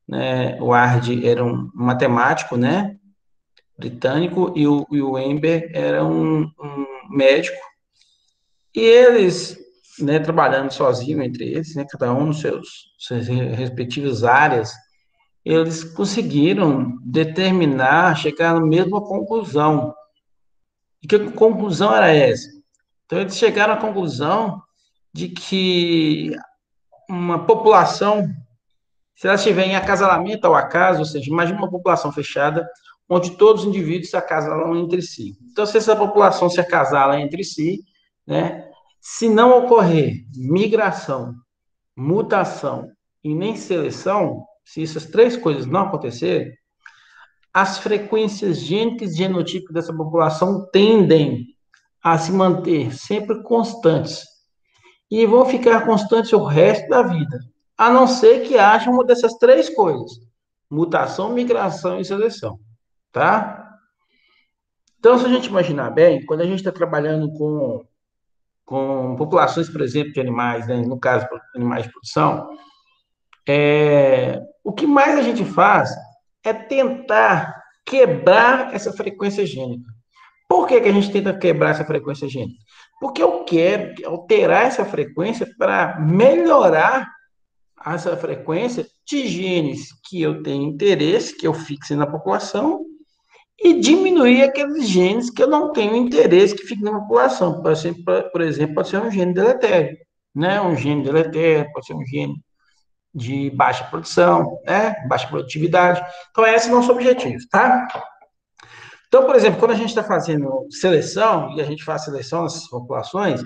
né, o Hardy era um matemático, né, britânico, e o Weinberg era um médico, e eles, né, trabalhando sozinho entre eles, né, cada um nos suas respectivas áreas, eles conseguiram determinar, chegar na mesma conclusão. E que conclusão era essa? Então, eles chegaram à conclusão de que uma população, se ela estiver em acasalamento ao acaso, ou seja, imagine uma população fechada, onde todos os indivíduos se acasalam entre si. Então, se essa população se acasala entre si, né, se não ocorrer migração, mutação e nem seleção, se essas três coisas não acontecerem, as frequências gênicas e genotípicas dessa população tendem a se manter sempre constantes e vão ficar constantes o resto da vida, a não ser que haja uma dessas três coisas: mutação, migração e seleção, tá? Então, se a gente imaginar bem, quando a gente está trabalhando com populações, por exemplo, de animais, né, no caso, animais de produção, o que mais a gente faz é tentar quebrar essa frequência gênica. Por que que a gente tenta quebrar essa frequência gênica? Porque eu quero alterar essa frequência para melhorar essa frequência de genes que eu tenho interesse, que eu fixe na população, e diminuir aqueles genes que eu não tenho interesse que fiquem na população. Por exemplo, pode ser um gene deletério, né? Um gene deletério, pode ser um gene de baixa produção, né? Baixa produtividade. Então, esse é o nosso objetivo, tá? Então, por exemplo, quando a gente está fazendo seleção, e a gente faz seleção nessas populações,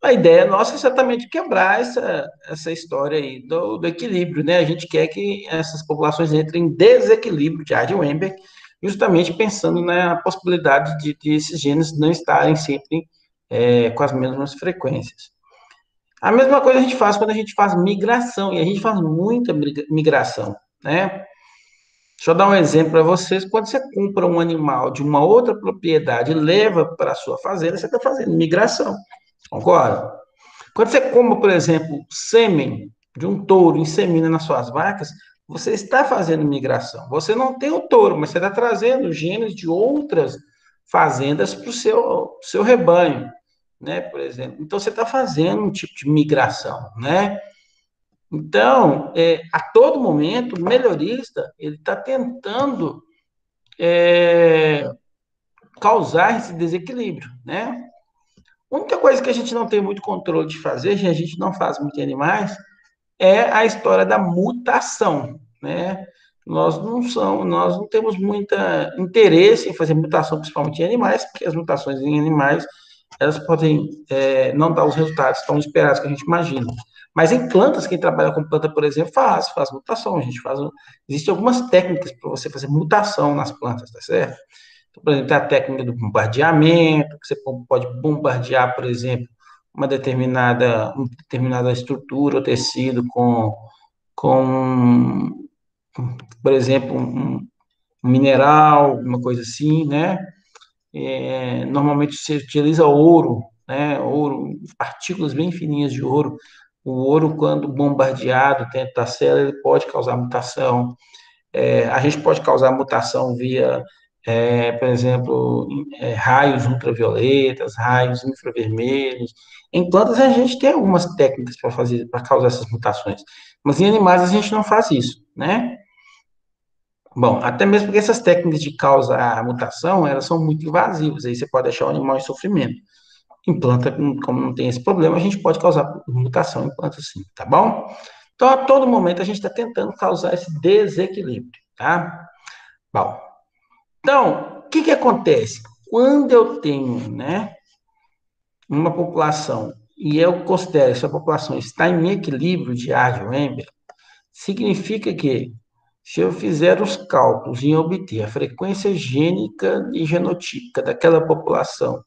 a ideia nossa é exatamente quebrar essa história aí do equilíbrio, né? A gente quer que essas populações entrem em desequilíbrio de Hardy-Weinberg, justamente pensando na possibilidade de esses genes não estarem sempre com as mesmas frequências. A mesma coisa a gente faz quando a gente faz migração, e a gente faz muita migração, né? Deixa eu dar um exemplo para vocês. Quando você compra um animal de uma outra propriedade e leva para a sua fazenda, você está fazendo migração, concorda? Quando você compra, por exemplo, sêmen de um touro e insemina nas suas vacas, você está fazendo migração. Você não tem o touro, mas você está trazendo genes de outras fazendas para o seu rebanho, né? Por exemplo. Então, você está fazendo um tipo de migração, né? Então, a todo momento, o melhorista, ele está tentando causar esse desequilíbrio, né? A única coisa que a gente não tem muito controle de fazer, a gente não faz muito em animais, é a história da mutação, né? Nós não temos muito interesse em fazer mutação, principalmente em animais, porque as mutações em animais, elas podem não dar os resultados tão esperados que a gente imagina. Mas em plantas, quem trabalha com planta, por exemplo, faz mutação. A gente faz. Existem algumas técnicas para você fazer mutação nas plantas, tá certo? Então, por exemplo, tem a técnica do bombardeamento, que você pode bombardear, por exemplo, uma determinada estrutura ou tecido com por exemplo, um mineral, uma coisa assim, né? Normalmente se utiliza ouro, né? Ouro, partículas bem fininhas de ouro. O ouro, quando bombardeado dentro da célula, ele pode causar mutação. A gente pode causar mutação via, por exemplo, raios ultravioletas, raios infravermelhos. Em plantas, a gente tem algumas técnicas para fazer, para causar essas mutações. Mas em animais, a gente não faz isso, né? Bom, até mesmo porque essas técnicas de causar mutação, elas são muito invasivas, aí você pode deixar o animal em sofrimento. Em planta, como não tem esse problema, a gente pode causar mutação em planta sim, tá bom? Então, a todo momento, a gente está tentando causar esse desequilíbrio, tá? Bom, então, o que que acontece? Quando eu tenho, né, uma população e eu considero que essa população está em equilíbrio de Hardy-Weinberg, significa que, se eu fizer os cálculos e obter a frequência gênica e genotípica daquela população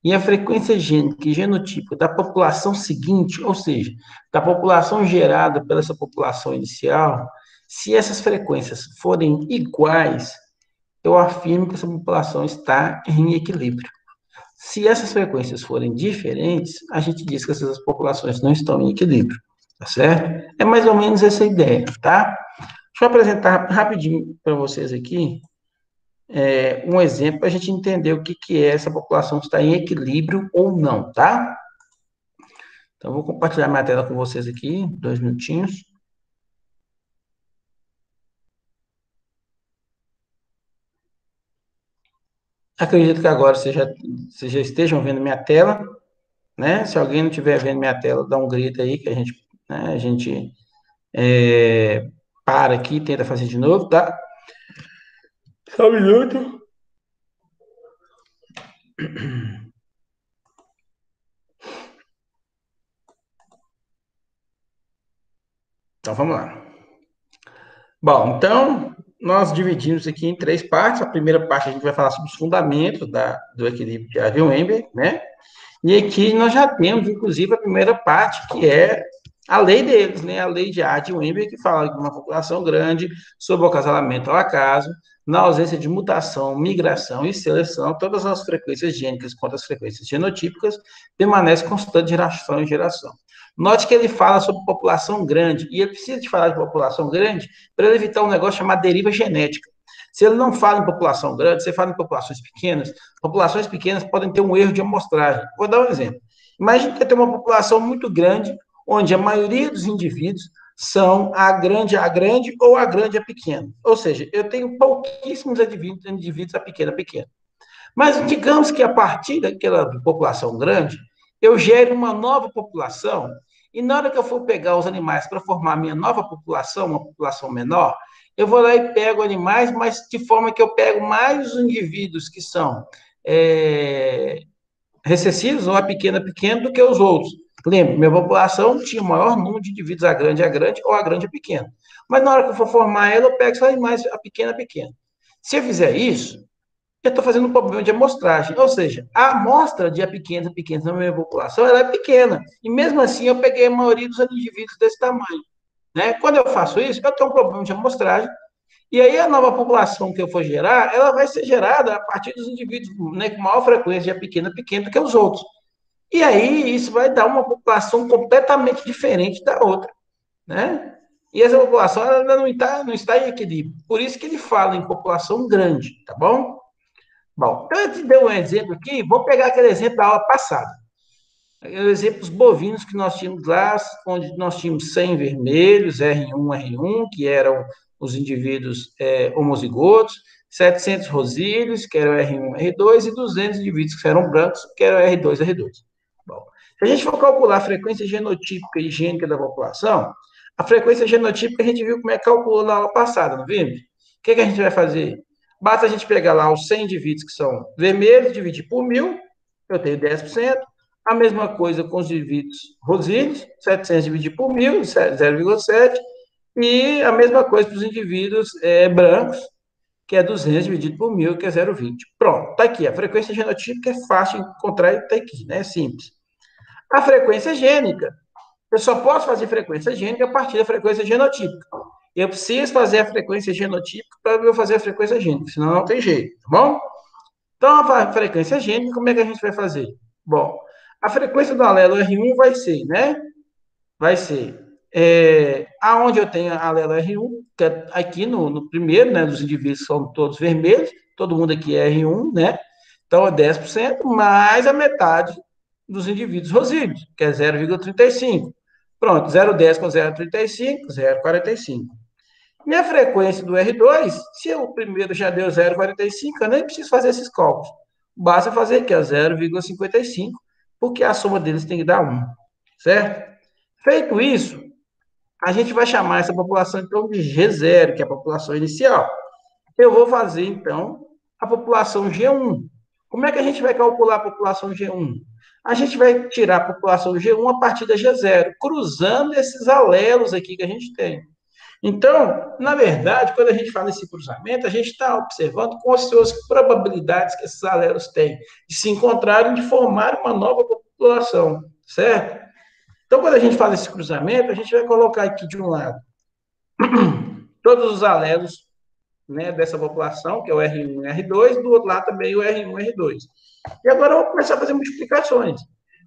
e a frequência gênica e genotípica da população seguinte, ou seja, da população gerada pela essa população inicial, se essas frequências forem iguais, eu afirmo que essa população está em equilíbrio. Se essas frequências forem diferentes, a gente diz que essas populações não estão em equilíbrio, tá certo? É mais ou menos essa ideia, tá? Deixa eu apresentar rapidinho para vocês aqui um exemplo para a gente entender o que, que é essa população está em equilíbrio ou não, tá? Então, eu vou compartilhar minha tela com vocês aqui, 2 minutinhos. Acredito que agora vocês já estejam vendo minha tela, né? Se alguém não estiver vendo minha tela, dá um grito aí que a gente para aqui e tenta fazer de novo, tá? Só um minuto. Então, vamos lá. Bom, então, nós dividimos aqui em 3 partes. A primeira parte a gente vai falar sobre os fundamentos do equilíbrio de Harvey-Weinberg, né? E aqui nós já temos, inclusive, a primeira parte, que é a lei deles, né? A lei de Hardy-Weinberg, que fala de uma população grande, sob o acasalamento ao acaso, na ausência de mutação, migração e seleção, todas as frequências gênicas quanto as frequências genotípicas permanecem constantes de geração em geração. Note que ele fala sobre população grande, e ele precisa de falar de população grande para ele evitar um negócio chamado deriva genética. Se ele não fala em população grande, você fala em populações pequenas podem ter um erro de amostragem. Vou dar um exemplo. Imagine que tem uma população muito grande, onde a maioria dos indivíduos são a grande ou a grande a pequena. Ou seja, eu tenho pouquíssimos indivíduos a pequena. Mas digamos que a partir daquela população grande, eu gere uma nova população, e na hora que eu for pegar os animais para formar a minha nova população, uma população menor, eu vou lá e pego animais, mas de forma que eu pego mais os indivíduos que são recessivos, ou a pequena do que os outros. Lembra, minha população tinha o maior número de indivíduos a grande, ou a grande a pequena. Mas na hora que eu for formar ela, eu pego só animais a pequena. Se eu fizer isso, eu estou fazendo um problema de amostragem. Ou seja, a amostra de pequena na minha população ela é pequena. E mesmo assim, eu peguei a maioria dos indivíduos desse tamanho. Né? Quando eu faço isso, eu tenho um problema de amostragem. E aí, a nova população que eu for gerar, ela vai ser gerada a partir dos indivíduos, né, com maior frequência de pequena do que os outros. E aí, isso vai dar uma população completamente diferente da outra. Né? E essa população ela ainda não está em equilíbrio. Por isso que ele fala em população grande, tá bom? Bom, então eu te dei um exemplo aqui, vou pegar aquele exemplo da aula passada. Os exemplos bovinos que nós tínhamos lá, onde nós tínhamos 100 vermelhos, R1, que eram os indivíduos homozigotos, 700 rosílios, que eram R1, R2, e 200 indivíduos que eram brancos, que eram R2, R2. Bom, se a gente for calcular a frequência genotípica e gênica da população, a frequência genotípica a gente viu como é que calculou na aula passada, não vimos? O que, que a gente vai fazer? Basta a gente pegar lá os 100 indivíduos que são vermelhos, dividir por 1.000, eu tenho 10%. A mesma coisa com os indivíduos rosíneos, 700 dividido por 1.000, 0,7. E a mesma coisa para os indivíduos brancos, que é 200 dividido por 1.000, que é 0,20. Pronto, está aqui. A frequência genotípica é fácil de encontrar e está aqui, né? É simples. A frequência gênica, eu só posso fazer frequência gênica a partir da frequência genotípica. Eu preciso fazer a frequência genotípica para eu fazer a frequência gênica, senão não tem jeito, tá bom? Então, a frequência gênica, como é que a gente vai fazer? Bom, a frequência do alelo R1 vai ser, né? Vai ser aonde eu tenho a alelo R1, que é aqui no primeiro, né? Dos indivíduos são todos vermelhos, todo mundo aqui é R1, né? Então é 10% mais a metade dos indivíduos rosídeos, que é 0,35. Pronto, 0,10 com 0,35, 0,45. Minha frequência do R2, se o primeiro já deu 0,45, eu nem preciso fazer esses cálculos. Basta fazer aqui, 0,55, porque a soma deles tem que dar 1, certo? Feito isso, a gente vai chamar essa população, então, de G0, que é a população inicial. Eu vou fazer, então, a população G1. Como é que a gente vai calcular a população G1? A gente vai tirar a população G1 a partir da G0, cruzando esses alelos aqui que a gente tem. Então, na verdade, quando a gente fala nesse cruzamento, a gente está observando quais são as probabilidades que esses alelos têm de se encontrarem, de formar uma nova população, certo? Então, quando a gente fala esse cruzamento, a gente vai colocar aqui de um lado todos os alelos, né, dessa população, que é o R1 e R2, do outro lado também o R1 e R2. E agora eu vou começar a fazer multiplicações.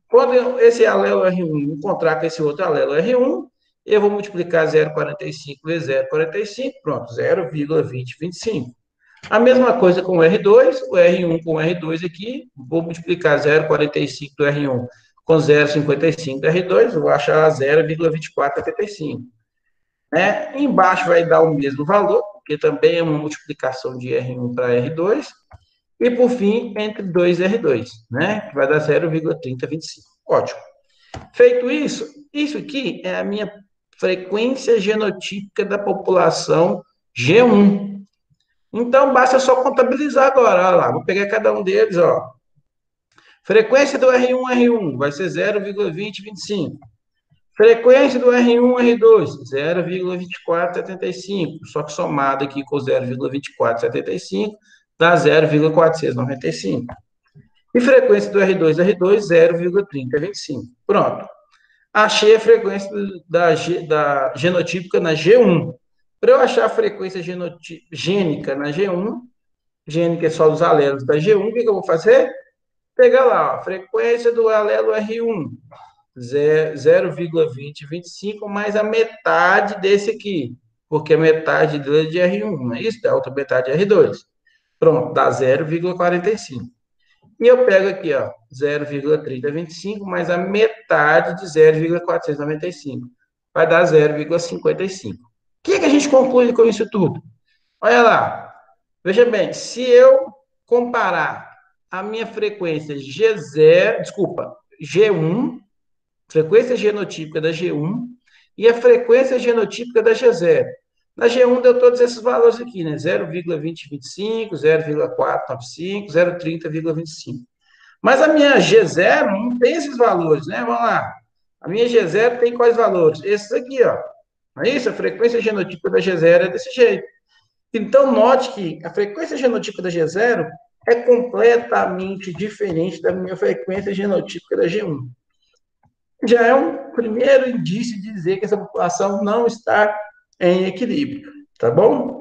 Quando esse alelo R1 encontrar com esse outro alelo R1, Eu vou multiplicar 0,45 vezes 0,45, pronto, 0,2025. A mesma coisa com o R2, o R1 com o R2 aqui, vou multiplicar 0,45 do R1 com 0,55 do R2, vou achar 0,2475. Né? Embaixo vai dar o mesmo valor, porque também é uma multiplicação de R1 para R2, e por fim, entre 2 e R2, né? Que vai dar 0,3025. Ótimo. Feito isso, isso aqui é a minha frequência genotípica da população G1. Então, basta só contabilizar agora. Olha lá, vou pegar cada um deles, ó. Frequência do R1 vai ser 0,2025. Frequência do R1 R2, 0,2475. Só que somado aqui com 0,2475, dá 0,495. E frequência do R2, 0,3025. Pronto. Achei a frequência da genotípica na G1. Para eu achar a frequência gênica na G1, gênica é só dos alelos da G1, o que eu vou fazer? Pegar lá, ó, frequência do alelo R1, 0,2025 mais a metade desse aqui, porque a metade dele é de R1, não é isso? Da outra metade é R2. Pronto, dá 0,45. E eu pego aqui, ó, 0,3025 mais a metade de 0,495. Vai dar 0,55. O que a gente conclui com isso tudo? Olha lá. Veja bem, se eu comparar a minha frequência G0, desculpa, G1, frequência genotípica da G1, e a frequência genotípica da G0. Na G1 deu todos esses valores aqui, né? 0,2025, 0,495, 0,30,25. Mas a minha G0 não tem esses valores, né? Vamos lá. A minha G0 tem quais valores? Esses aqui, ó. Não é isso? A frequência genotípica da G0 é desse jeito. Então, note que a frequência genotípica da G0 é completamente diferente da minha frequência genotípica da G1. Já é um primeiro indício de dizer que essa população não está em equilíbrio, tá bom?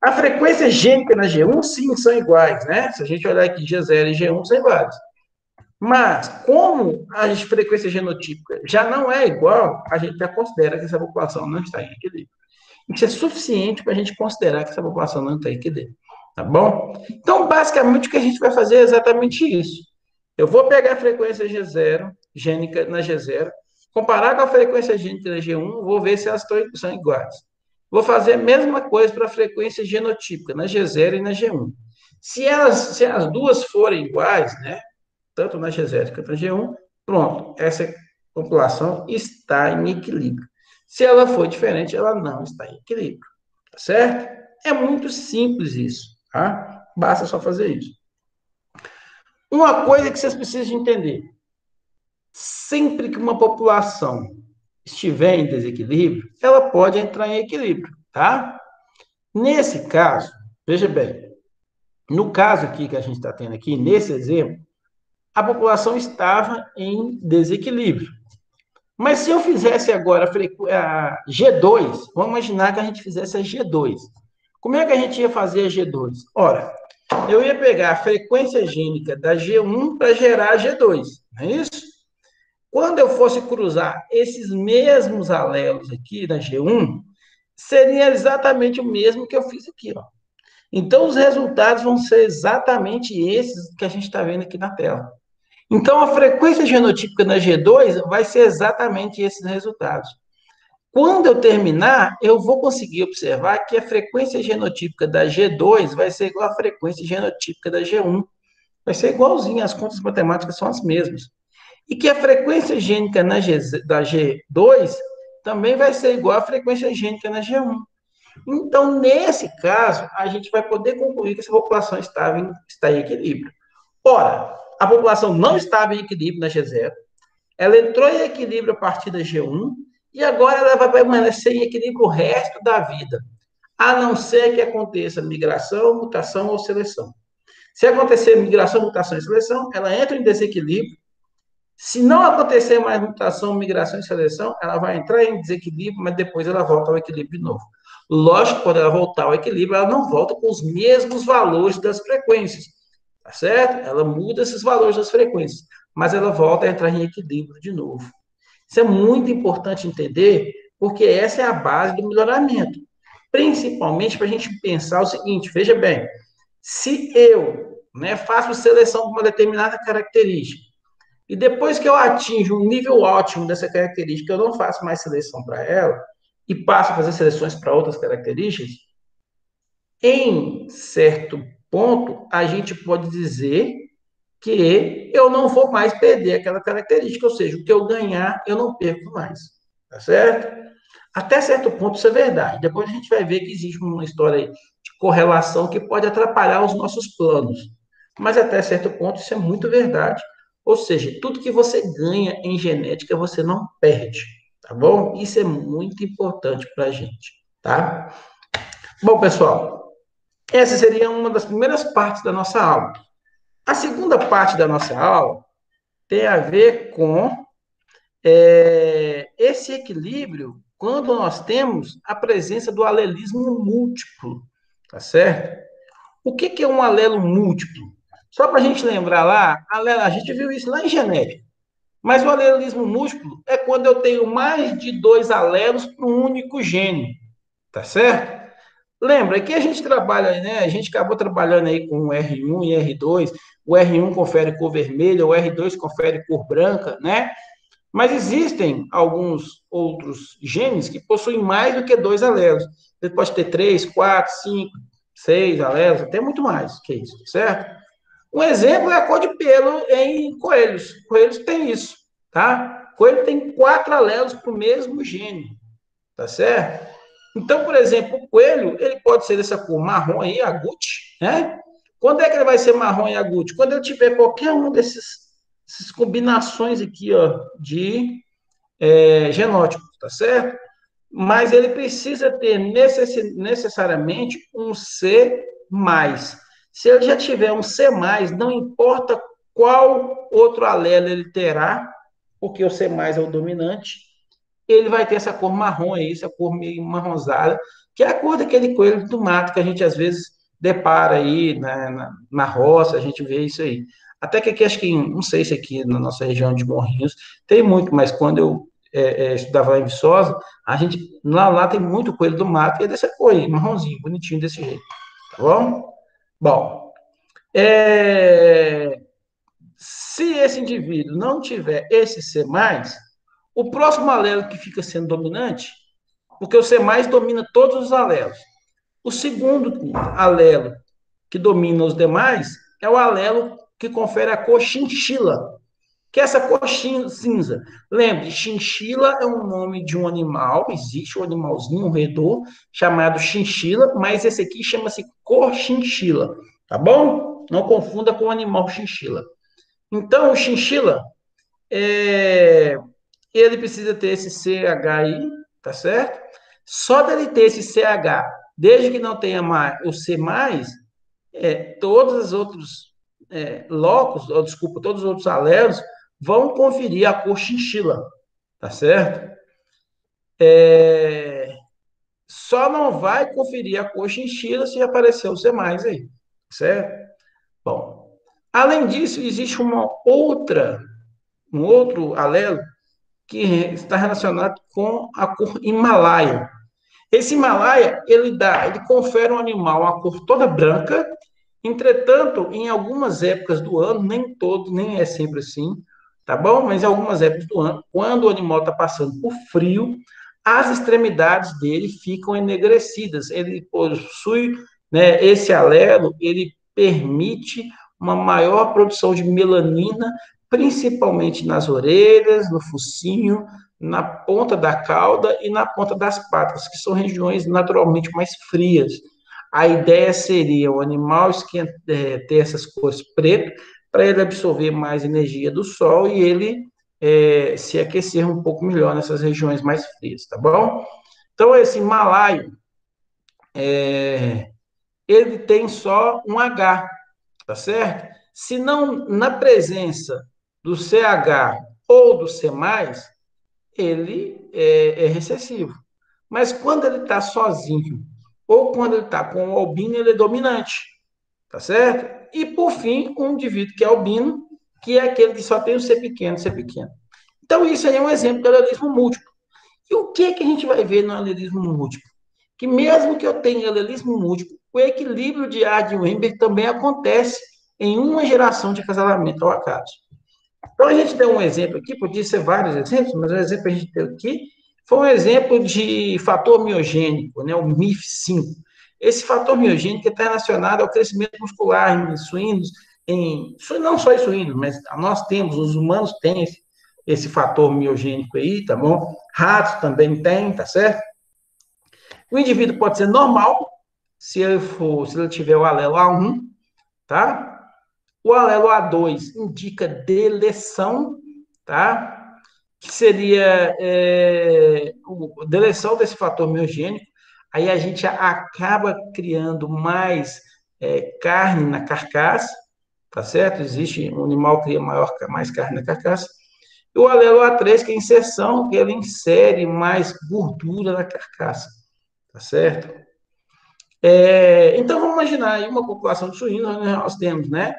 A frequência gênica na G1, sim, são iguais, né? Se a gente olhar aqui, G0 e G1 são iguais. Mas, como a frequência genotípica já não é igual, a gente já considera que essa população não está em equilíbrio. Isso é suficiente para a gente considerar que essa população não está em equilíbrio. Tá bom? Então, basicamente, o que a gente vai fazer é exatamente isso. Eu vou pegar a frequência G0, gênica na G0, comparar com a frequência gênica da G1, vou ver se elas são iguais. Vou fazer a mesma coisa para a frequência genotípica, na G0 e na G1. Se as duas forem iguais, né, tanto na G0 quanto na G1, pronto, essa população está em equilíbrio. Se ela for diferente, ela não está em equilíbrio, tá certo? É muito simples isso, tá? Basta só fazer isso. Uma coisa que vocês precisam entender: sempre que uma população estiver em desequilíbrio, ela pode entrar em equilíbrio, tá? Nesse caso, veja bem, no caso aqui que a gente está tendo aqui, nesse exemplo, a população estava em desequilíbrio. Mas se eu fizesse agora a G2, vamos imaginar que a gente fizesse a G2. Como é que a gente ia fazer a G2? Ora, eu ia pegar a frequência gênica da G1 para gerar a G2, não é isso? Quando eu fosse cruzar esses mesmos alelos aqui da G1, seria exatamente o mesmo que eu fiz aqui, ó. Então, os resultados vão ser exatamente esses que a gente está vendo aqui na tela. Então, a frequência genotípica na G2 vai ser exatamente esses resultados. Quando eu terminar, eu vou conseguir observar que a frequência genotípica da G2 vai ser igual à frequência genotípica da G1. Vai ser igualzinha, as contas matemáticas são as mesmas. E que a frequência gênica da G2 também vai ser igual à frequência gênica na G1. Então, nesse caso, a gente vai poder concluir que essa população está em equilíbrio. Ora, a população não estava em equilíbrio na G0, ela entrou em equilíbrio a partir da G1, e agora ela vai permanecer em equilíbrio o resto da vida, a não ser que aconteça migração, mutação ou seleção. Se acontecer migração, mutação e seleção, ela entra em desequilíbrio. Se não acontecer mais mutação, migração e seleção, ela vai entrar em desequilíbrio, mas depois ela volta ao equilíbrio de novo. Lógico que quando ela voltar ao equilíbrio, ela não volta com os mesmos valores das frequências, tá certo? Ela muda esses valores das frequências, mas ela volta a entrar em equilíbrio de novo. Isso é muito importante entender, porque essa é a base do melhoramento. Principalmente para a gente pensar o seguinte, veja bem, se eu, né, faço seleção de uma determinada característica, e depois que eu atinjo um nível ótimo dessa característica, eu não faço mais seleção para ela, e passo a fazer seleções para outras características, em certo ponto, a gente pode dizer que eu não vou mais perder aquela característica, ou seja, o que eu ganhar, eu não perco mais. Tá certo? Até certo ponto isso é verdade. Depois a gente vai ver que existe uma história aí de correlação que pode atrapalhar os nossos planos. Mas até certo ponto isso é muito verdade. Ou seja, tudo que você ganha em genética você não perde, tá bom? Isso é muito importante para a gente, tá? Bom, pessoal, essa seria uma das primeiras partes da nossa aula. A segunda parte da nossa aula tem a ver com esse equilíbrio quando nós temos a presença do alelismo múltiplo, tá certo? O que é um alelo múltiplo? Só para a gente lembrar lá, a gente viu isso lá em genética, mas o alelismo múltiplo é quando eu tenho mais de dois alelos para um único gene, tá certo? Lembra que a gente trabalha, né? A gente acabou trabalhando aí com o R1 e R2. O R1 confere cor vermelha, o R2 confere cor branca, né? Mas existem alguns outros genes que possuem mais do que dois alelos. Ele pode ter três, quatro, cinco, seis alelos, até muito mais que isso, certo? Um exemplo é a cor de pelo em coelhos. Coelhos têm isso, tá? Coelho tem quatro alelos para o mesmo gene, tá certo? Então, por exemplo, o coelho, ele pode ser dessa cor marrom aí, agute, né? Quando é que ele vai ser marrom e agute? Quando ele tiver qualquer um essas combinações aqui, ó, de genótipos, tá certo? Mas ele precisa ter necessariamente um C mais. Se ele já tiver um C mais, não importa qual outro alelo ele terá, porque o C mais é o dominante, ele vai ter essa cor marrom aí, essa cor meio marronzada, que é a cor daquele coelho do mato que a gente às vezes depara aí na roça, a gente vê isso aí. Até que aqui, acho que, não sei se aqui na nossa região de Morrinhos tem muito, mas quando eu estudava lá em Viçosa, a gente, lá tem muito coelho do mato e é dessa cor aí, marronzinho, bonitinho desse jeito, tá bom? Bom, se esse indivíduo não tiver esse C+, o próximo alelo que fica sendo dominante, porque o C+, domina todos os alelos. O segundo alelo que domina os demais é o alelo que confere a cor chinchila, que é essa cor cinza. Lembre, chinchila é um nome de um animal, existe um animalzinho, um roedor, chamado chinchila, mas esse aqui chama-se cor chinchila, tá bom? Não confunda com o animal chinchila. Então, o chinchila, ele precisa ter esse CH aí, tá certo? Só dele ter esse CH, desde que não tenha mais o C+, todos os outros locos, ou, desculpa, todos os outros alelos vão conferir a cor chinchila, tá certo? Só não vai conferir a cor chinchila se aparecer o C+, aí, certo? Bom, além disso, existe um outro alelo que está relacionado com a cor Himalaia. Esse Himalaia, ele confere ao animal a cor toda branca. Entretanto, em algumas épocas do ano, nem todo, nem é sempre assim, tá bom? Mas em algumas épocas do ano, quando o animal está passando por frio, as extremidades dele ficam enegrecidas. Ele possui, né, esse alelo, ele permite uma maior produção de melanina, principalmente nas orelhas, no focinho, na ponta da cauda e na ponta das patas, que são regiões naturalmente mais frias. A ideia seria o animal ter essas cores preto para ele absorver mais energia do sol e ele se aquecer um pouco melhor nessas regiões mais frias, tá bom? Então, esse malaio, ele tem só um H, tá certo? Se não, na presença do CH ou do C+, ele é recessivo. Mas quando ele está sozinho ou quando ele está com o albino, ele é dominante, tá certo? E, por fim, um indivíduo que é albino, que é aquele que só tem o C pequeno, C pequeno. Então, isso aí é um exemplo de alelismo múltiplo. E o que a gente vai ver no alelismo múltiplo? Que mesmo que eu tenha alelismo múltiplo, o equilíbrio de A de Weinberg também acontece em uma geração de acasalamento ao acaso. Então, a gente deu um exemplo aqui, podia ser vários exemplos, mas o exemplo que a gente deu aqui foi um exemplo de fator miogênico, né, o MIF5. Esse fator miogênico está relacionado ao crescimento muscular em suínos, não só em suínos, mas nós temos, os humanos têm esse fator miogênico aí, tá bom? Ratos também tem, tá certo? O indivíduo pode ser normal, se ele tiver o alelo A1, tá? O alelo A2 indica deleção, tá? Que seria a deleção desse fator miogênico. Aí a gente acaba criando mais carne na carcaça, tá certo? Existe, um animal cria mais carne na carcaça. E o alelo A3, que é a inserção, que ele insere mais gordura na carcaça, tá certo? Então, vamos imaginar aí uma população de suínos, onde nós temos, né?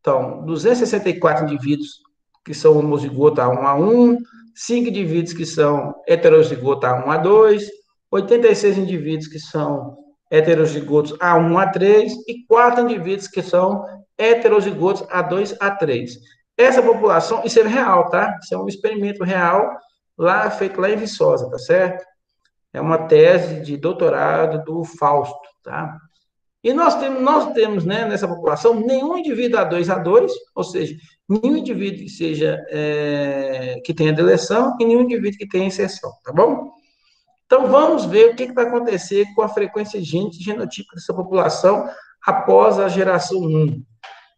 Então, 264 indivíduos que são homozigotos A1, 5 indivíduos que são heterozigotos A1, A2, 86 indivíduos que são heterozigotos A1, A3 e 4 indivíduos que são heterozigotos A2, A3. Essa população, isso é real, tá? Isso é um experimento real, feito lá em Viçosa, tá certo? É uma tese de doutorado do Fausto, tá? E nós temos, né, nessa população, nenhum indivíduo A2, ou seja, nenhum indivíduo que seja, que tenha deleção e nenhum indivíduo que tenha inserção, tá bom? Então, vamos ver o que vai acontecer com a frequência genotípica dessa população após a geração 1.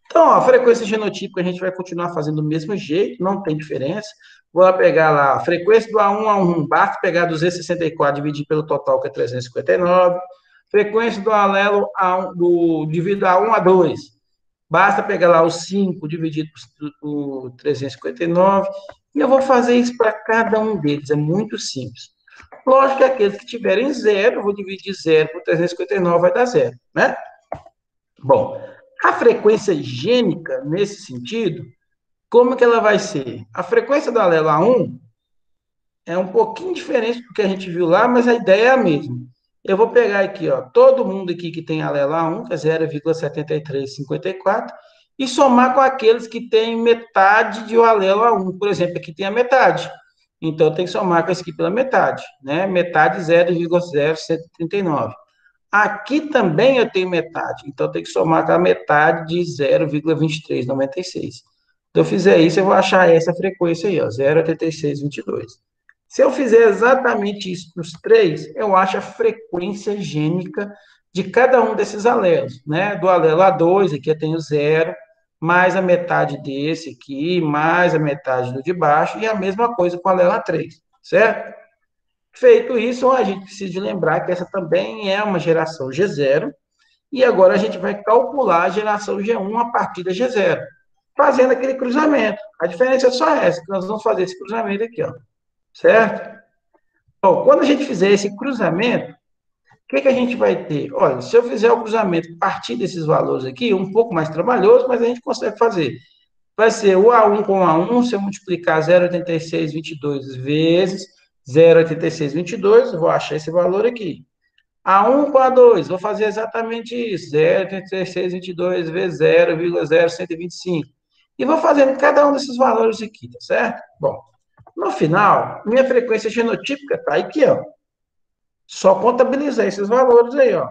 Então, a frequência genotípica a gente vai continuar fazendo do mesmo jeito, não tem diferença. Vou lá pegar lá a frequência do A1, basta pegar 264 dividir pelo total, que é 359. Frequência do alelo do indivíduo A1, A2. Basta pegar lá os 5 dividido por 359. E eu vou fazer isso para cada um deles, é muito simples. Lógico que aqueles que tiverem zero, eu vou dividir 0 por 359, vai dar zero, né? Bom, a frequência gênica, nesse sentido, como que ela vai ser? A frequência do alelo A1 é um pouquinho diferente do que a gente viu lá, mas a ideia é a mesma. Eu vou pegar aqui, ó, todo mundo aqui que tem alelo A1, que é 0,7354, e somar com aqueles que têm metade de o alelo A1. Por exemplo, aqui tem a metade. Então, eu tenho que somar com esse aqui pela metade, né? Metade 0,0139. Aqui também eu tenho metade, então eu tenho que somar com a metade de 0,2396. Se eu fizer isso, eu vou achar essa frequência aí, ó, 0,8622. Se eu fizer exatamente isso para os três, eu acho a frequência gênica de cada um desses alelos, né? Do alelo A2, aqui eu tenho zero, mais a metade desse aqui, mais a metade do de baixo, e a mesma coisa com o alelo A3, certo? Feito isso, a gente precisa de lembrar que essa também é uma geração G0, e agora a gente vai calcular a geração G1 a partir da G0, fazendo aquele cruzamento. A diferença é só essa, que nós vamos fazer esse cruzamento aqui, ó, certo? Bom, quando a gente fizer esse cruzamento, o que a gente vai ter? Olha, se eu fizer o cruzamento a partir desses valores aqui, um pouco mais trabalhoso, mas a gente consegue fazer. Vai ser o A1 com A1, se eu multiplicar 0,8622 vezes 0,8622, vou achar esse valor aqui. A1 com A2, vou fazer exatamente isso, 0,8622 vezes 0,0125. E vou fazendo cada um desses valores aqui, tá certo? Bom, no final, minha frequência genotípica está aqui, ó. Só contabilizar esses valores aí, ó.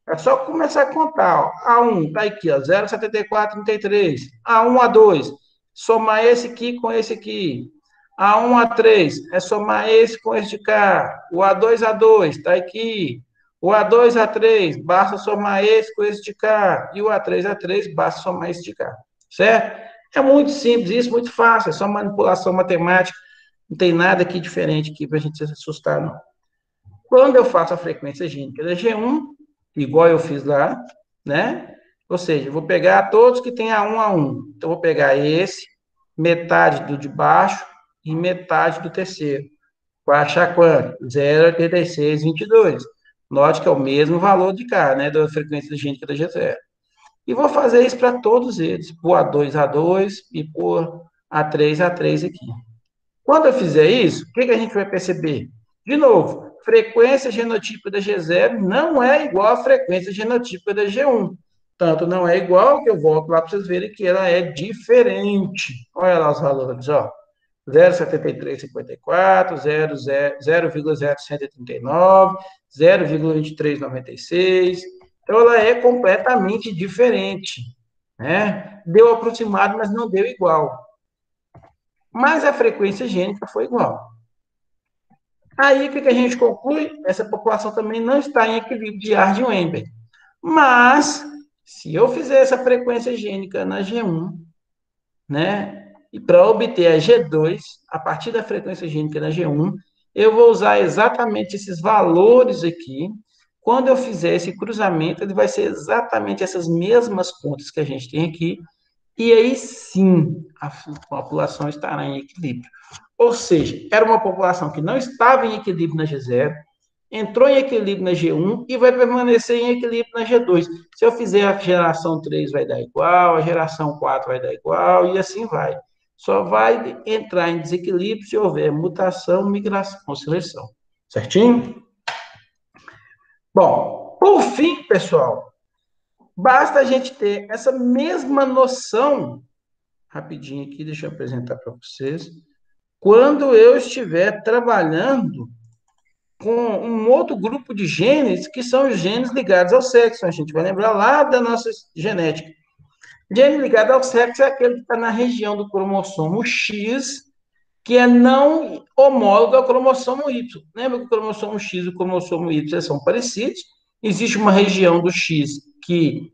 É só começar a contar, ó. A1 está aqui, ó, 0,7433. A1, A2, somar esse aqui com esse aqui. A1, A3, é somar esse com esse de cá. O A2, A2, está aqui. O A2, A3, basta somar esse com esse de cá. E o A3, A3, basta somar esse de cá. Certo? É muito simples isso, muito fácil. É só manipulação matemática. Não tem nada aqui diferente aqui para a gente se assustar, não. Quando eu faço a frequência gênica da G1, igual eu fiz lá, né? Ou seja, eu vou pegar todos que têm A1. Então, eu vou pegar esse, metade do de baixo e metade do terceiro. Vai achar quanto? 0,8622. Note que é o mesmo valor de cá, né? Da frequência gênica da G0. E vou fazer isso para todos eles, por A2 e por A3 aqui. Quando eu fizer isso, o que a gente vai perceber? De novo, frequência genotípica da G0 não é igual à frequência genotípica da G1. Tanto não é igual que eu volto lá para vocês verem que ela é diferente. Olha lá os valores, ó. 0,7354, 0,0139, 0,2396. Então, ela é completamente diferente. Né? Deu aproximado, mas não deu igual. Mas a frequência gênica foi igual. Aí, o que a gente conclui? Essa população também não está em equilíbrio de Arden-Weinberg. Mas, se eu fizer essa frequência gênica na G1, né, e para obter a G2, a partir da frequência gênica na G1, eu vou usar exatamente esses valores aqui. Quando eu fizer esse cruzamento, ele vai ser exatamente essas mesmas contas que a gente tem aqui, e aí sim a população estará em equilíbrio. Ou seja, era uma população que não estava em equilíbrio na G0, entrou em equilíbrio na G1 e vai permanecer em equilíbrio na G2. Se eu fizer a geração 3 vai dar igual, a geração 4 vai dar igual, e assim vai. Só vai entrar em desequilíbrio se houver mutação, migração ou seleção. Certinho? Bom, por fim, pessoal, basta a gente ter essa mesma noção, rapidinho aqui, deixa eu apresentar para vocês, quando eu estiver trabalhando com um outro grupo de genes, que são os genes ligados ao sexo. A gente vai lembrar lá da nossa genética. Gene ligado ao sexo é aquele que está na região do cromossomo X, que é não homólogo ao cromossomo Y. Lembra que o cromossomo X e o cromossomo Y são parecidos? Existe uma região do X que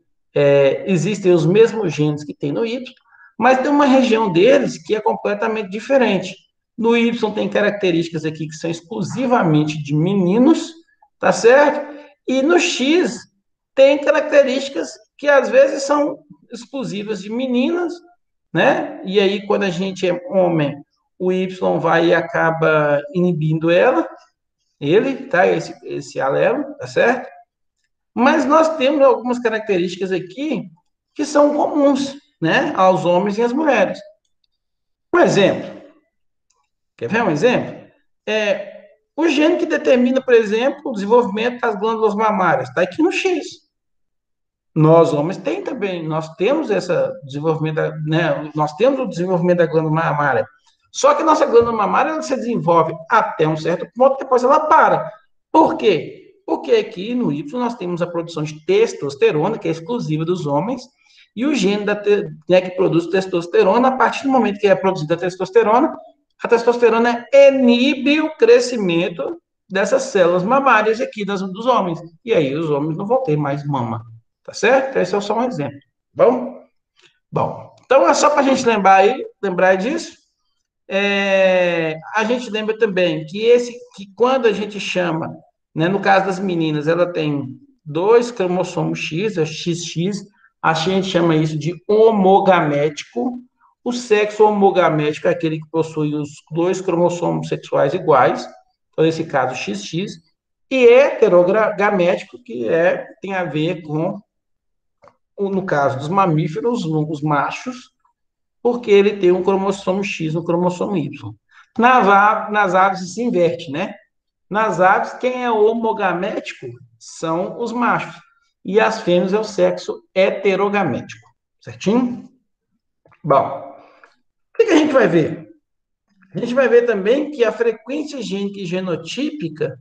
existem os mesmos genes que tem no Y, mas tem uma região deles que é completamente diferente. No Y tem características aqui que são exclusivamente de meninos, tá certo? E no X tem características que às vezes são exclusivas de meninas, né? E aí, quando a gente é homem, o Y vai e acaba inibindo ele, tá? Esse alelo, tá certo? Mas nós temos algumas características aqui que são comuns, né? Aos homens e às mulheres. Um exemplo, quer ver um exemplo? O gene que determina, por exemplo, o desenvolvimento das glândulas mamárias, está aqui no X. Nós, homens, tem também, nós temos essa desenvolvimento, né? Nós temos o desenvolvimento da glândula mamária. Só que nossa glândula mamária ela se desenvolve até um certo ponto, depois ela para. Por quê? Porque aqui no Y nós temos a produção de testosterona, que é exclusiva dos homens, e o gene né, que produz testosterona, a partir do momento que é produzida a testosterona inibe o crescimento dessas células mamárias aqui dos homens. E aí os homens não vão ter mais mama. Tá certo? Esse é só um exemplo. Bom? Bom, então é só para a gente lembrar disso. A gente lembra também que quando a gente chama, né, no caso das meninas, ela tem dois cromossomos X, é o XX, a gente chama isso de homogamético. O sexo homogamético é aquele que possui os dois cromossomos sexuais iguais, então nesse caso XX, e heterogamético, que tem a ver com, no caso dos mamíferos, os machos, porque ele tem um cromossomo X, um cromossomo Y. Nas aves se inverte, né? Nas aves, quem é homogamético são os machos. E as fêmeas é o sexo heterogamético. Certinho? Bom, o que a gente vai ver? A gente vai ver também que a frequência gênica e genotípica,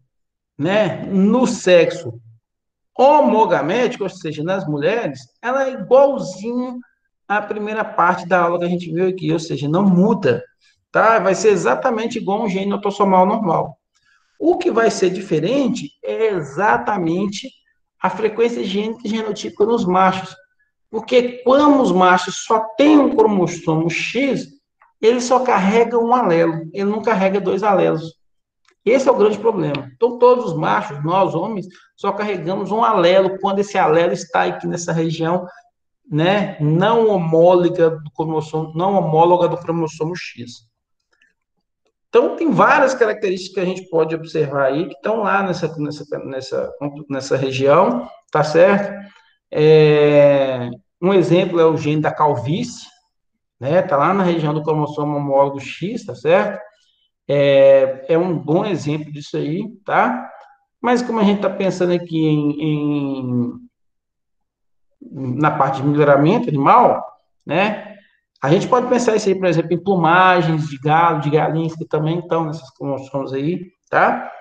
né, no sexo homogamético, ou seja, nas mulheres, ela é igualzinho à primeira parte da aula que a gente viu aqui, ou seja, não muda, tá? Vai ser exatamente igual a um gene autossomal normal. O que vai ser diferente é exatamente a frequência gênica e genotípica nos machos. Porque quando os machos só têm um cromossomo X, ele só carrega um alelo, ele não carrega dois alelos. Esse é o grande problema. Então, todos os machos, nós homens, só carregamos um alelo quando esse alelo está aqui nessa região, né, não homóloga do cromossomo X. Então, tem várias características que a gente pode observar aí que estão lá nessa região, tá certo? Um exemplo é o gene da calvície, né? Tá lá na região do cromossomo homólogo X, tá certo? é um bom exemplo disso aí, tá? Mas como a gente está pensando aqui na parte de melhoramento animal, né? A gente pode pensar isso aí, por exemplo, em plumagens de galo, de galinhas, que também estão nessas cromossomos aí, tá?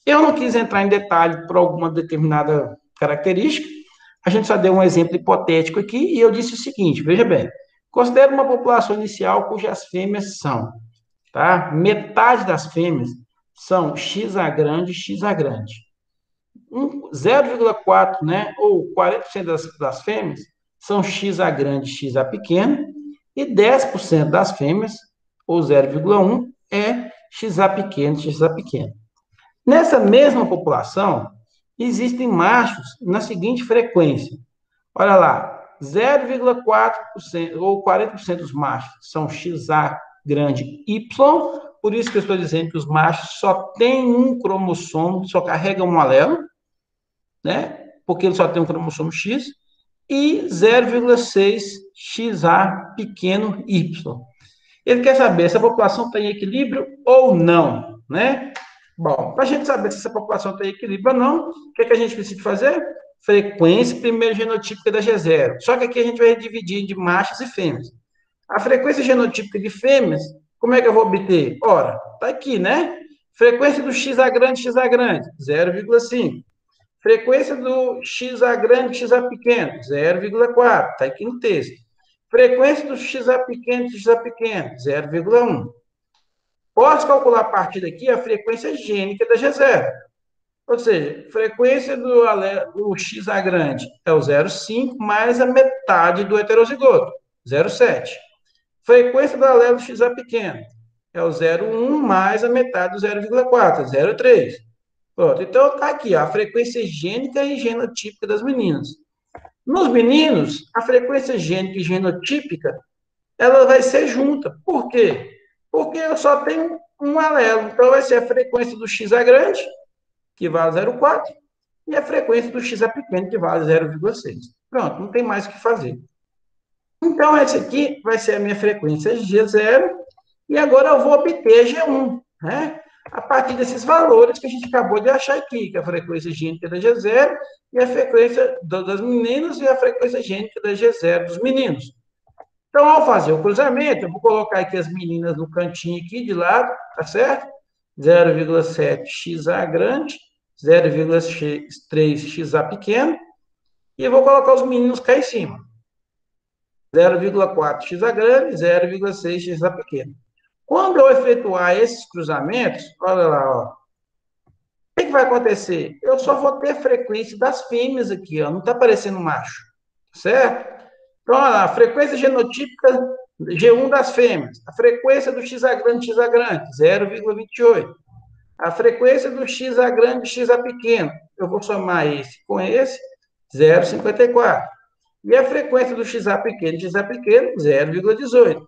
Eu não quis entrar em detalhe por alguma determinada característica, a gente só deu um exemplo hipotético aqui e eu disse o seguinte, veja bem, considere uma população inicial cujas fêmeas são, tá? Metade das fêmeas são XA grande, XA grande. 0,4, né, ou 40% das fêmeas são XA grande, XA pequeno, e 10% das fêmeas, ou 0,1, é XA pequeno, XA pequeno. Nessa mesma população, existem machos na seguinte frequência. Olha lá, 0,4% ou 40% dos machos são XA grande Y, por isso que eu estou dizendo que os machos só têm um cromossomo, só carregam um alelo, né? Porque ele só tem um cromossomo X, e 0,6 XA pequeno Y. Ele quer saber se a população está em equilíbrio ou não, né? Bom, para a gente saber se essa população está em equilíbrio ou não, o que, é que a gente precisa fazer? Frequência primeiro genotípica da G0. Só que aqui a gente vai dividir de machos e fêmeas. A frequência genotípica de fêmeas, como é que eu vou obter? Ora, está aqui, né? Frequência do XA grande, 0,5. Frequência do XA grande, XA pequeno, 0,4. Está aqui no texto. Frequência do XA pequeno, XA pequeno, 0,1. Posso calcular a partir daqui a frequência gênica da G0. Ou seja, frequência do XA grande é o 0,5 mais a metade do heterozigoto, 0,7. Frequência do alelo XA pequeno é o 0,1 mais a metade do 0,4, 0,3. Pronto, então tá aqui, ó, a frequência gênica e genotípica das meninas. Nos meninos, a frequência gênica e genotípica, ela vai ser junta. Por quê? Porque eu só tenho um alelo. Então, vai ser a frequência do XA grande, que vale 0,4, e a frequência do XA pequeno, que vale 0,6. Pronto, não tem mais o que fazer. Então, essa aqui vai ser a minha frequência G0, e agora eu vou obter G1, né? A partir desses valores que a gente acabou de achar aqui, que é a frequência gênica da G0 e a frequência das meninas e a frequência gênica da G0 dos meninos. Então, ao fazer o cruzamento, eu vou colocar aqui as meninas no cantinho aqui de lado, tá certo? 0,7 XA grande, 0,3 XA pequeno, e eu vou colocar os meninos cá em cima. 0,4 XA grande, 0,6 XA pequeno. Quando eu efetuar esses cruzamentos, olha lá, ó, o que vai acontecer? Eu só vou ter a frequência das fêmeas aqui, ó, não está aparecendo macho, certo? Então, olha lá, a frequência genotípica G1 das fêmeas, a frequência do XA grande, 0,28. A frequência do XA grande, XA pequeno, eu vou somar esse com esse, 0,54. E a frequência do XA pequeno, 0,18.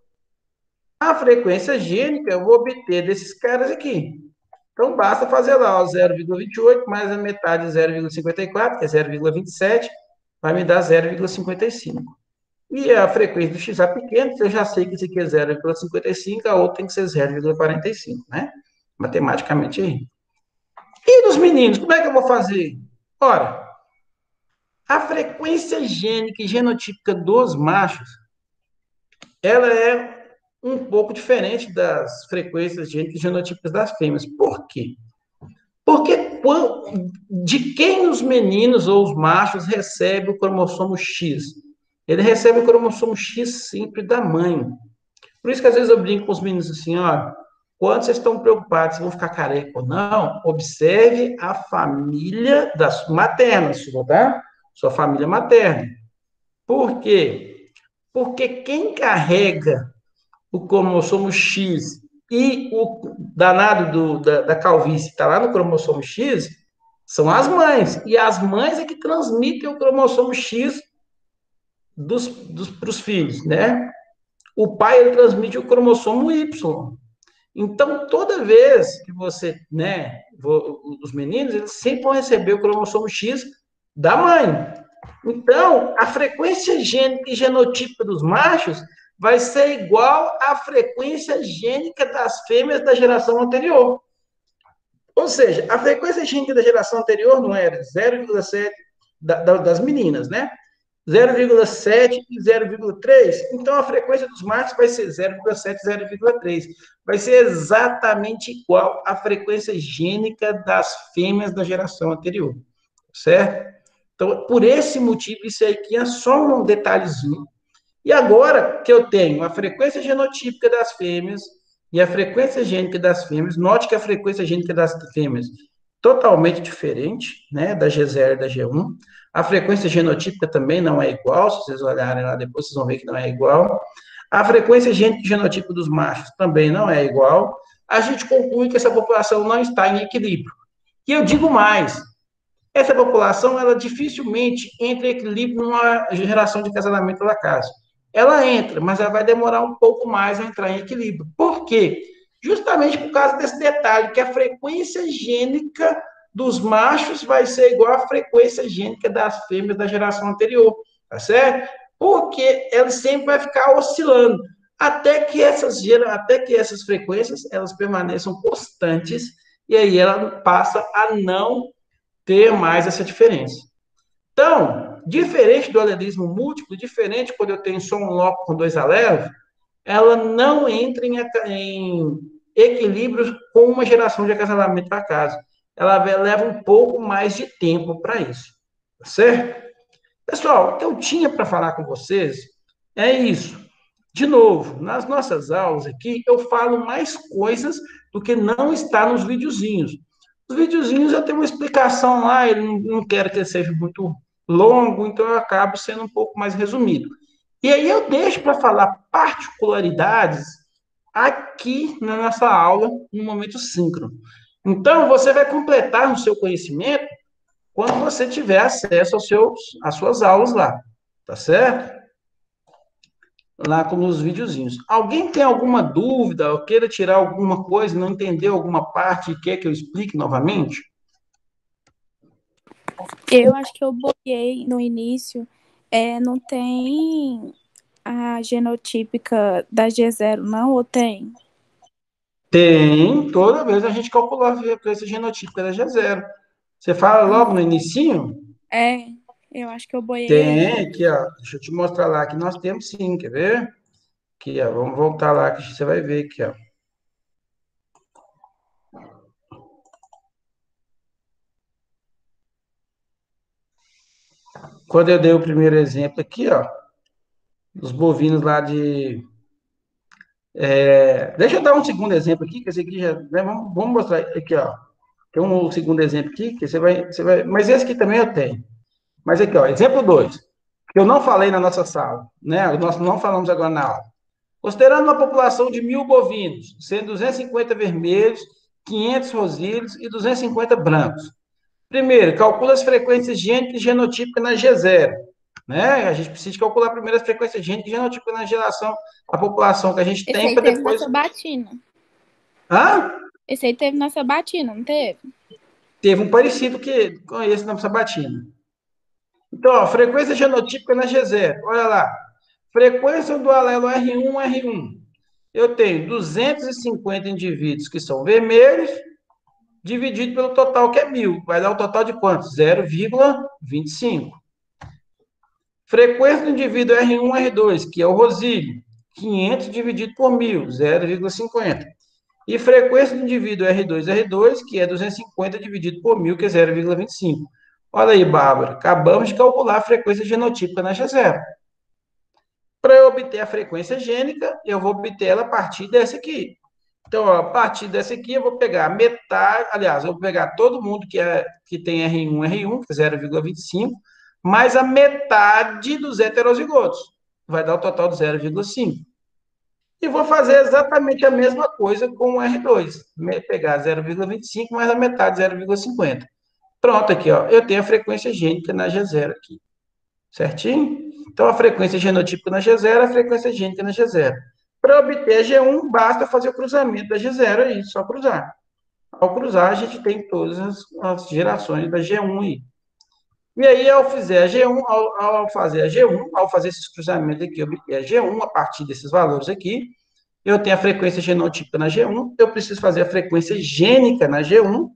A frequência gênica eu vou obter desses caras aqui. Então, basta fazer lá o 0,28 mais a metade de 0,54, que é 0,27, vai me dar 0,55. E a frequência do XA pequeno, eu já sei que esse aqui é 0,55, a outra tem que ser 0,45, né? Matematicamente aí. E dos meninos, como é que eu vou fazer? Ora, a frequência gênica e genotípica dos machos, ela é um pouco diferente das frequências gênicas e genotípicas das fêmeas. Por quê? Porque de quem os meninos ou os machos recebem o cromossomo X? Ele recebe o cromossomo X sempre da mãe. Por isso que às vezes eu brinco com os meninos assim, ó, quando vocês estão preocupados se vão ficar careca ou não, observe a família das maternas, tá? Sua família materna. Por quê? Porque quem carrega o cromossomo X e o danado da calvície está lá no cromossomo X, são as mães. E as mães é que transmitem o cromossomo X para os filhos, né? O pai ele transmite o cromossomo Y. Então, toda vez que você, né, os meninos, eles sempre vão receber o cromossomo X da mãe. Então, a frequência gênica e genotípica dos machos vai ser igual à frequência gênica das fêmeas da geração anterior. Ou seja, a frequência gênica da geração anterior não era 0,7 das meninas, né? 0,7 e 0,3. Então, a frequência dos machos vai ser 0,7 e 0,3. Vai ser exatamente igual à frequência gênica das fêmeas da geração anterior. Certo? Então, por esse motivo, isso aqui é só um detalhezinho. E agora que eu tenho a frequência genotípica das fêmeas e a frequência gênica das fêmeas, note que a frequência gênica das fêmeas totalmente diferente, né, da G0 e da G1. A frequência genotípica também não é igual, se vocês olharem lá depois, vocês vão ver que não é igual. A frequência gênica e genotípica dos machos também não é igual. A gente conclui que essa população não está em equilíbrio. E eu digo mais, essa população, ela dificilmente entra em equilíbrio numa geração de casamento pela casa. Ela entra, mas ela vai demorar um pouco mais a entrar em equilíbrio. Por quê? Justamente por causa desse detalhe, que a frequência gênica dos machos vai ser igual à frequência gênica das fêmeas da geração anterior, tá certo? Porque ela sempre vai ficar oscilando, até que essas frequências elas permaneçam constantes, e aí ela passa a não ter mais essa diferença. Então, diferente do alelismo múltiplo, diferente quando eu tenho só um loco com dois alelos, ela não entra em equilíbrio com uma geração de acasalamento para casa. Ela leva um pouco mais de tempo para isso. Tá certo? Pessoal, o que eu tinha para falar com vocês é isso. De novo, nas nossas aulas aqui, eu falo mais coisas do que não está nos videozinhos. Os videozinhos eu tenho uma explicação lá, eu não quero que ele seja muito longo, então eu acabo sendo um pouco mais resumido. E aí eu deixo para falar particularidades aqui na nossa aula, no momento síncrono. Então, você vai completar no seu conhecimento quando você tiver acesso às suas aulas lá, tá certo? Lá com os videozinhos. Alguém tem alguma dúvida, ou queira tirar alguma coisa, não entendeu alguma parte e quer que eu explique novamente? Eu acho que eu boiei no início. Não tem a genotípica da G0, não? Ou tem? Tem, toda vez a gente calculou a frequência genotípica da G0. Você fala logo no inicinho? É, eu acho que eu boiei aí. Tem, aqui, ó. Deixa eu te mostrar lá que nós temos sim, quer ver? Aqui, ó. Vamos voltar lá que você vai ver aqui, ó. Quando eu dei o primeiro exemplo aqui, ó, dos bovinos lá de. Deixa eu dar um segundo exemplo aqui, que esse aqui já. Né, vamos mostrar aqui, ó. Tem um segundo exemplo aqui, que você vai. Mas esse aqui também eu tenho. Mas aqui, ó, exemplo 2, que eu não falei na nossa sala, né? Nós não falamos agora na aula. Considerando uma população de 1.000 bovinos, sendo 250 vermelhos, 500 rosilhos e 250 brancos. Primeiro, calcula as frequências gênicas e genotípicas na G0. Né? A gente precisa calcular primeiro as frequências gênicas e genotípicas na geração, a população que a gente Esse tem, aí para teve depois. na sabatina. Hã? Esse aí teve na sabatina, não teve? Teve um parecido com esse na sabatina. Então, ó, frequência genotípica na G0. Olha lá. Frequência do alelo R1, R1. Eu tenho 250 indivíduos que são vermelhos, dividido pelo total, que é 1.000. Vai dar o total de quanto? 0,25. Frequência do indivíduo R1, R2, que é o rosílio. 500 dividido por 1.000, 0,50. E frequência do indivíduo R2, R2, que é 250 dividido por 1.000, que é 0,25. Olha aí, Bárbara, acabamos de calcular a frequência genotípica na G0. Para eu obter a frequência gênica, eu vou obter ela a partir dessa aqui. Então, ó, a partir dessa aqui, eu vou pegar metade, aliás, eu vou pegar todo mundo que tem R1, R1, que é 0,25, mais a metade dos heterozigotos. Vai dar o total de 0,5. E vou fazer exatamente a mesma coisa com o R2. Pegar 0,25 mais a metade, 0,50. Pronto, aqui, ó. Eu tenho a frequência gênica na G0 aqui. Certinho? Então, a frequência genotípica na G0, a frequência gênica na G0. Para obter a G1, basta fazer o cruzamento da G0 aí, só cruzar. Ao cruzar, a gente tem todas as gerações da G1 aí. E aí, ao fazer a G1, ao fazer a G1, ao fazer esses cruzamentos aqui, obter a G1, a partir desses valores aqui, eu tenho a frequência genotípica na G1, eu preciso fazer a frequência gênica na G1,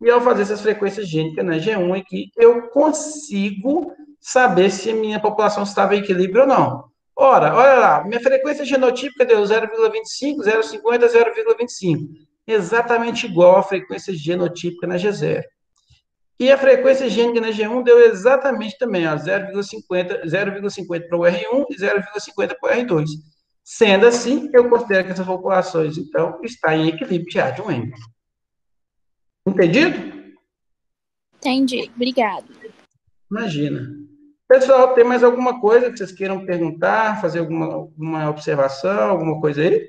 e ao fazer essas frequências gênicas na G1 aqui, eu consigo saber se a minha população estava em equilíbrio ou não. Ora, olha lá, minha frequência genotípica deu 0,25, 0,50, 0,25. Exatamente igual à frequência genotípica na G0. E a frequência gênica na G1 deu exatamente também, 0,50 para o R1 e 0,50 para o R2. Sendo assim, eu considero que essas populações, então, estão em equilíbrio já de um M. Entendido? Entendi. Obrigada. Imagina. Pessoal, tem mais alguma coisa que vocês queiram perguntar, fazer alguma observação, alguma coisa aí?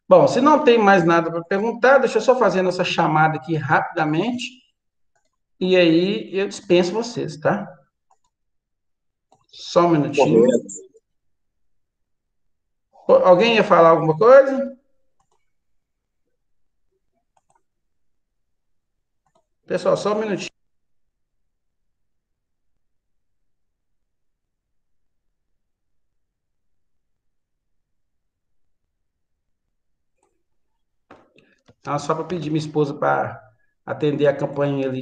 Bom, se não tem mais nada para perguntar, deixa eu só fazer essa chamada aqui rapidamente. E aí eu dispenso vocês, tá? Só um minutinho. Alguém ia falar alguma coisa? Pessoal, só um minutinho. Então, só para pedir minha esposa para atender a campanha ali.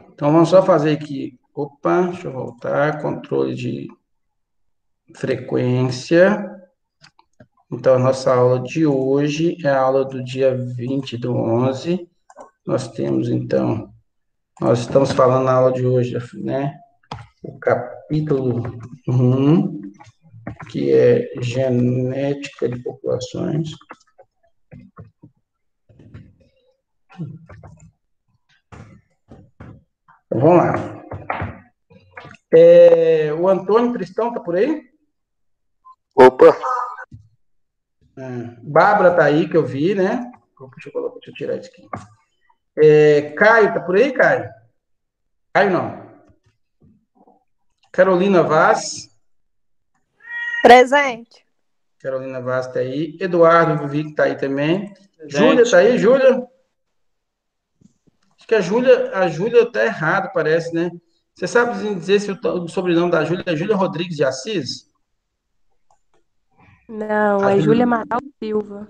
Então, vamos só fazer aqui. Opa, deixa eu voltar. Controle de frequência. Então, a nossa aula de hoje é a aula do dia 20/11. Nós temos, então, nós estamos falando na aula de hoje, né? O capítulo 1, que é genética de populações. Então, vamos lá. O Antônio Cristão está por aí? Opa! Bárbara está aí, que eu vi, né? Deixa eu tirar isso aqui. Caio está por aí, Caio? Caio não. Carolina Vaz. Presente. Carolina Vaz está aí. Eduardo, eu vi que está aí também. Júlia está aí, Júlia? Acho que a Júlia está errado, parece, né? Você sabe dizer se o sobrenome da Júlia é Júlia Rodrigues de Assis? Não, é Júlia Amaral Silva.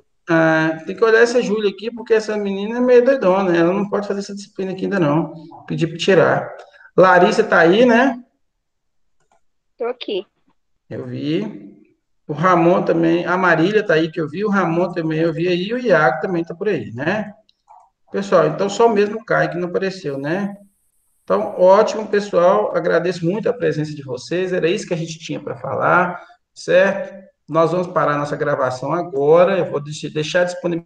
Tem que olhar essa Júlia aqui, porque essa menina é meio doidona, né? Ela não pode fazer essa disciplina aqui ainda não. Pedir para tirar. Larissa tá aí, né? Tô aqui. Eu vi. O Ramon também. A Marília tá aí, que eu vi. O Ramon também eu vi aí. E o Iago também tá por aí, né? Pessoal, então só o mesmo Caio que não apareceu, né? Então, ótimo, pessoal. Agradeço muito a presença de vocês. Era isso que a gente tinha para falar, certo? Nós vamos parar nossa gravação agora. Eu vou deixar disponível